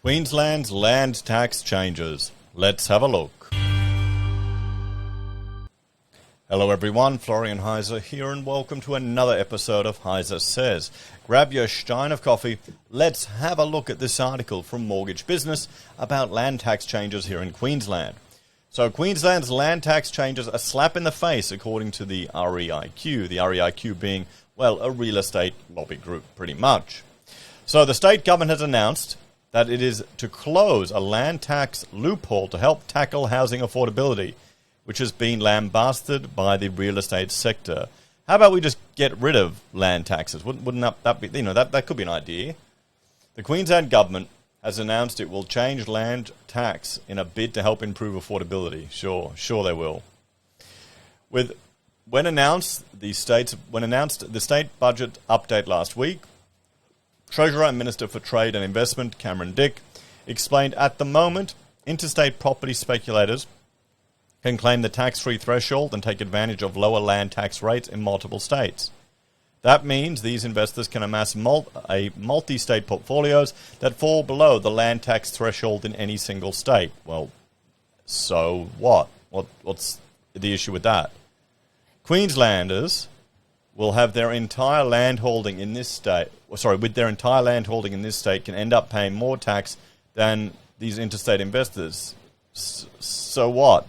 Queensland's land tax changes. Let's have a look. Hello everyone, Florian.heise here and welcome to another episode of HeiseSays. Grab your stein of coffee, let's have a look at this article from Mortgage Business about land tax changes here in Queensland. So Queensland's land tax changes a slap in the face according to the REIQ, the REIQ being, well, a real estate lobby group pretty much. So the state government has announced that it is to close a land tax loophole to help tackle housing affordability, which has been lambasted by the real estate sector. How about we just get rid of land taxes? Wouldn't that be, that could be an idea. The Queensland government has announced it will change land tax in a bid to help improve affordability. Sure they will. When announced the state budget update last week, Treasurer and Minister for Trade and Investment, Cameron Dick, explained at the moment, interstate property speculators can claim the tax-free threshold and take advantage of lower land tax rates in multiple states. That means these investors can amass multi-state portfolios that fall below the land tax threshold in any single state. Well, so what? What's the issue with that? Queenslanders will have their entire land holding in this state, can end up paying more tax than these interstate investors. So what?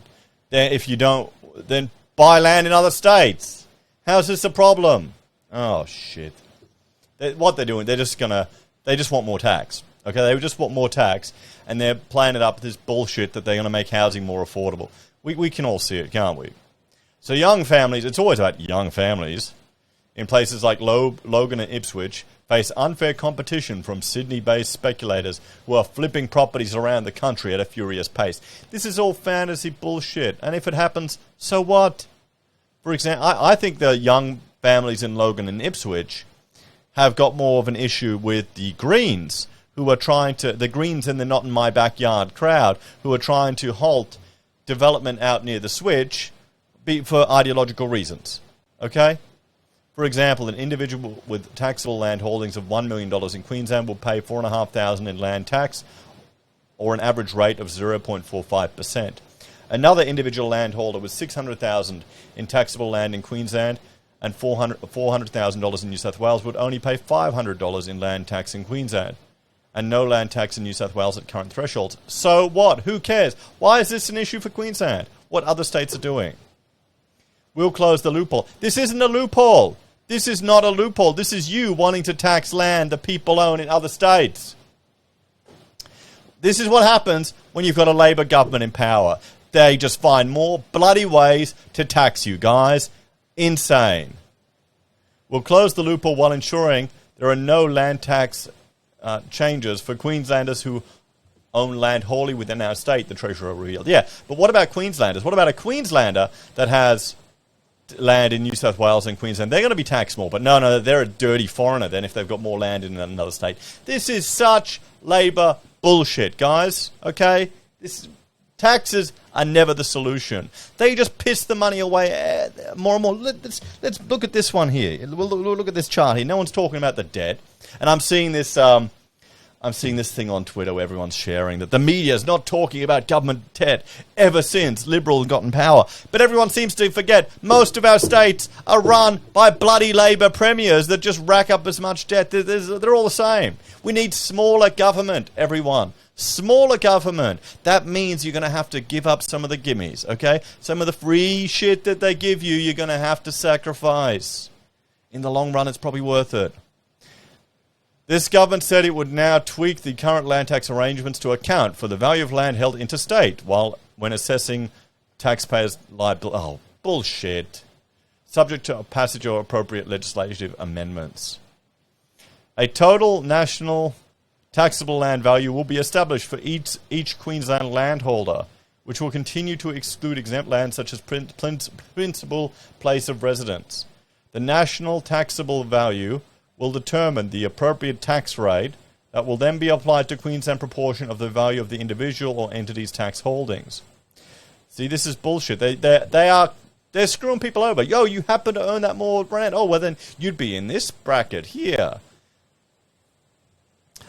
If you don't, then buy land in other states. How's this a problem? Oh shit! What they're doing? They just want more tax. Okay, they just want more tax, and they're playing it up with this bullshit that they're going to make housing more affordable. We can all see it, can't we? So young families, it's always about young families, in places like Logan and Ipswich, face unfair competition from Sydney-based speculators who are flipping properties around the country at a furious pace. This is all fantasy bullshit, and if it happens, so what? For example, I think the young families in Logan and Ipswich have got more of an issue with the Greens, the Greens in the not in my backyard crowd, who are trying to halt development out near the switch for ideological reasons. Okay? For example, an individual with taxable land holdings of $1 million in Queensland will pay $4,500 in land tax, or an average rate of 0.45%. Another individual landholder with $600,000 in taxable land in Queensland and $400,000 in New South Wales would only pay $500 in land tax in Queensland, and no land tax in New South Wales at current thresholds. So what? Who cares? Why is this an issue for Queensland? What other states are doing? We'll close the loophole. This isn't a loophole. This is not a loophole. This is you wanting to tax land the people own in other states. This is what happens when you've got a Labor government in power. They just find more bloody ways to tax you, guys. Insane. We'll close the loophole while ensuring there are no land tax changes for Queenslanders who own land wholly within our state, the Treasurer revealed. Yeah, but what about Queenslanders? What about a Queenslander that has land in New South Wales and Queensland? They're going to be taxed more, but no, they're a dirty foreigner then if they've got more land in another state. This is such Labor bullshit, guys, okay? Taxes are never the solution. They just piss the money away more and more. Let's look at this one here. We'll look at this chart here. No one's talking about the debt, and I'm seeing this thing on Twitter where everyone's sharing that the media is not talking about government debt ever since Liberal got in power. But everyone seems to forget most of our states are run by bloody Labor premiers that just rack up as much debt. They're all the same. We need smaller government, everyone. Smaller government. That means you're going to have to give up some of the gimmies, okay? Some of the free shit that they give you, you're going to have to sacrifice. In the long run, it's probably worth it. This government said it would now tweak the current land tax arrangements to account for the value of land held interstate when assessing taxpayers' liability. Oh, bullshit. Subject to passage or appropriate legislative amendments. A total national taxable land value will be established for each Queensland landholder, which will continue to exclude exempt land such as principal place of residence. The national taxable value will determine the appropriate tax rate that will then be applied to Queensland proportion of the value of the individual or entity's tax holdings. See, this is bullshit. They're screwing people over. Yo, you happen to own that more rent. Oh, well then you'd be in this bracket here.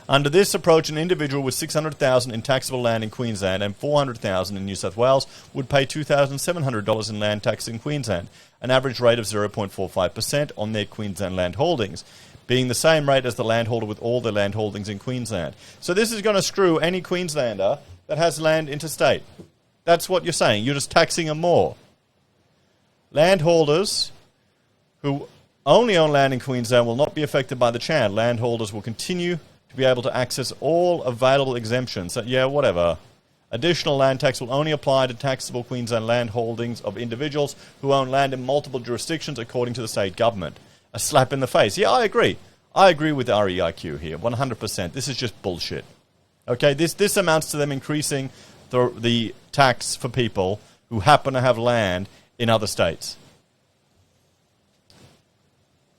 Under this approach, an individual with $600,000 in taxable land in Queensland and $400,000 in New South Wales would pay $2,700 in land tax in Queensland, an average rate of 0.45% on their Queensland land holdings, being the same rate as the landholder with all their land holdings in Queensland. So this is going to screw any Queenslander that has land interstate. That's what you're saying. You're just taxing them more. Landholders who only own land in Queensland will not be affected by the change. Landholders will continue to be able to access all available exemptions. So, yeah, whatever. Additional land tax will only apply to taxable Queensland land holdings of individuals who own land in multiple jurisdictions according to the state government. A slap in the face. Yeah, I agree. I agree with REIQ here, 100%. This is just bullshit. Okay, this amounts to them increasing the tax for people who happen to have land in other states.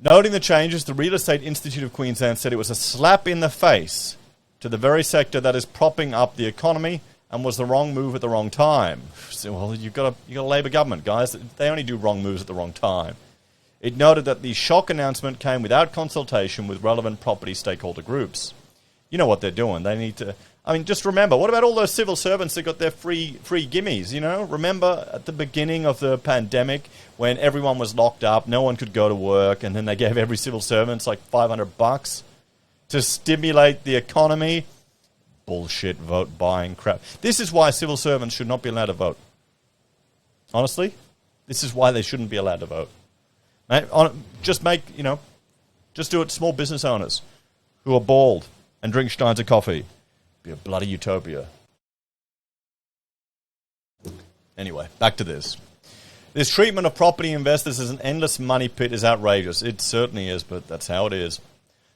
Noting the changes, the Real Estate Institute of Queensland said it was a slap in the face to the very sector that is propping up the economy and was the wrong move at the wrong time. So, well, you've got a Labor government, guys. They only do wrong moves at the wrong time. It noted that the shock announcement came without consultation with relevant property stakeholder groups. You know what they're doing. They need to... I mean, just remember, what about all those civil servants that got their free gimmies, you know? Remember at the beginning of the pandemic when everyone was locked up, no one could go to work, and then they gave every civil servant like $500 to stimulate the economy? Bullshit vote buying crap. This is why civil servants should not be allowed to vote. Honestly, this is why they shouldn't be allowed to vote. Just do it small business owners who are bald and drink steins of coffee. Be a bloody utopia. Anyway, back to this. This treatment of property investors as an endless money pit is outrageous. It certainly is, but that's how it is.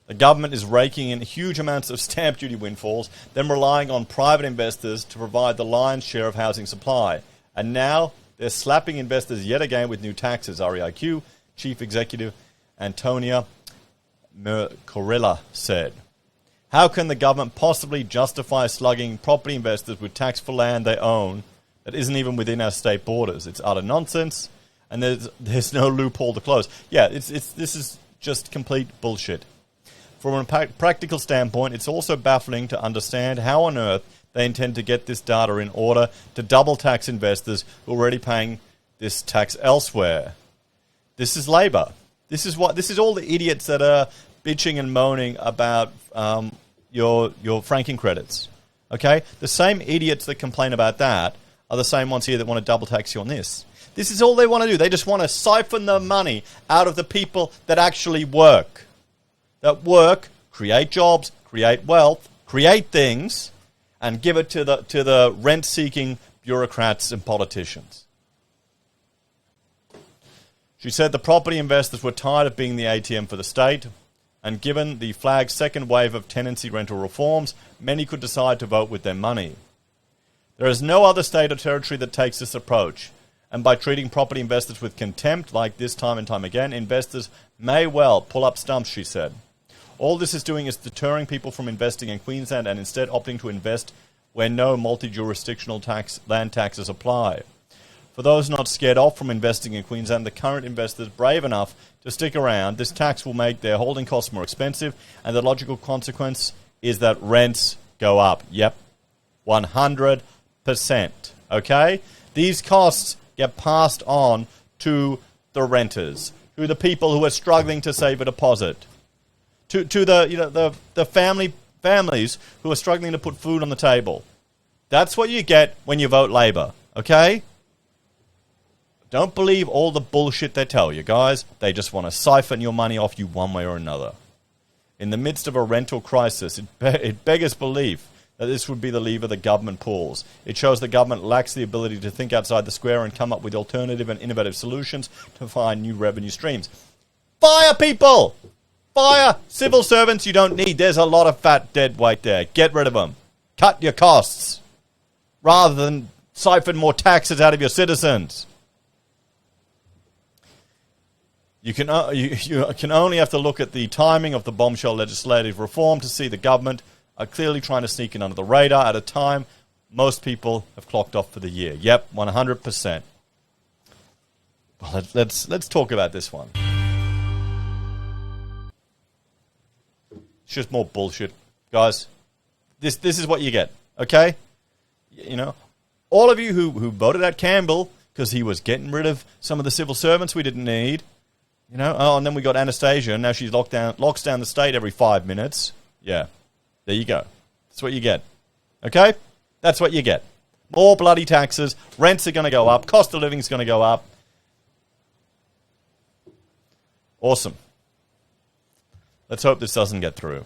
The government is raking in huge amounts of stamp duty windfalls, then relying on private investors to provide the lion's share of housing supply. And now they're slapping investors yet again with new taxes, REIQ Chief Executive Antonia Mercorella said. How can the government possibly justify slugging property investors with tax for land they own that isn't even within our state borders? It's utter nonsense, and there's no loophole to close. Yeah, this is just complete bullshit. From a practical standpoint, it's also baffling to understand how on earth they intend to get this data in order to double tax investors who are already paying this tax elsewhere. This is Labor. This is all the idiots that are bitching and moaning about your franking credits. Okay? The same idiots that complain about that are the same ones here that want to double tax you on this. This is all they want to do. They just want to siphon the money out of the people that actually work. That work, create jobs, create wealth, create things, and give it to the rent-seeking bureaucrats and politicians. She said the property investors were tired of being the ATM for the state, and given the flag's second wave of tenancy rental reforms, many could decide to vote with their money. There is no other state or territory that takes this approach, and by treating property investors with contempt like this time and time again, investors may well pull up stumps, she said. All this is doing is deterring people from investing in Queensland and instead opting to invest where no multi-jurisdictional land taxes apply. For those not scared off from investing in Queensland, the current investors brave enough to stick around, this tax will make their holding costs more expensive, and the logical consequence is that rents go up. Yep, 100%. Okay? These costs get passed on to the renters, to the people who are struggling to save a deposit, to the families who are struggling to put food on the table. That's what you get when you vote Labor. Okay? Don't believe all the bullshit they tell you, guys. They just want to siphon your money off you one way or another. In the midst of a rental crisis, it beggars belief that this would be the lever the government pulls. It shows the government lacks the ability to think outside the square and come up with alternative and innovative solutions to find new revenue streams. Fire people! Fire civil servants you don't need. There's a lot of fat dead weight there. Get rid of them. Cut your costs rather than siphon more taxes out of your citizens. You can only have to look at the timing of the bombshell legislative reform to see the government are clearly trying to sneak in under the radar at a time most people have clocked off for the year. Yep, 100%. Well, let's talk about this one. It's just more bullshit, guys. This is what you get, okay? You know, all of you who voted out Campbell because he was getting rid of some of the civil servants we didn't need, you know, oh, and then we got Anastasia, and now she locks down the state every 5 minutes. Yeah, there you go. That's what you get, okay? That's what you get. More bloody taxes, rents are going to go up, cost of living is going to go up. Awesome. Let's hope this doesn't get through.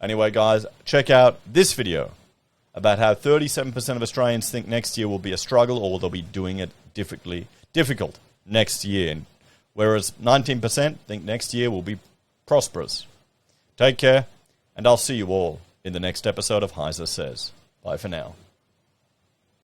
Anyway, guys, check out this video about how 37% of Australians think next year will be a struggle or they'll be doing it difficult next year, whereas 19% think next year will be prosperous. Take care, and I'll see you all in the next episode of Heise Says. Bye for now.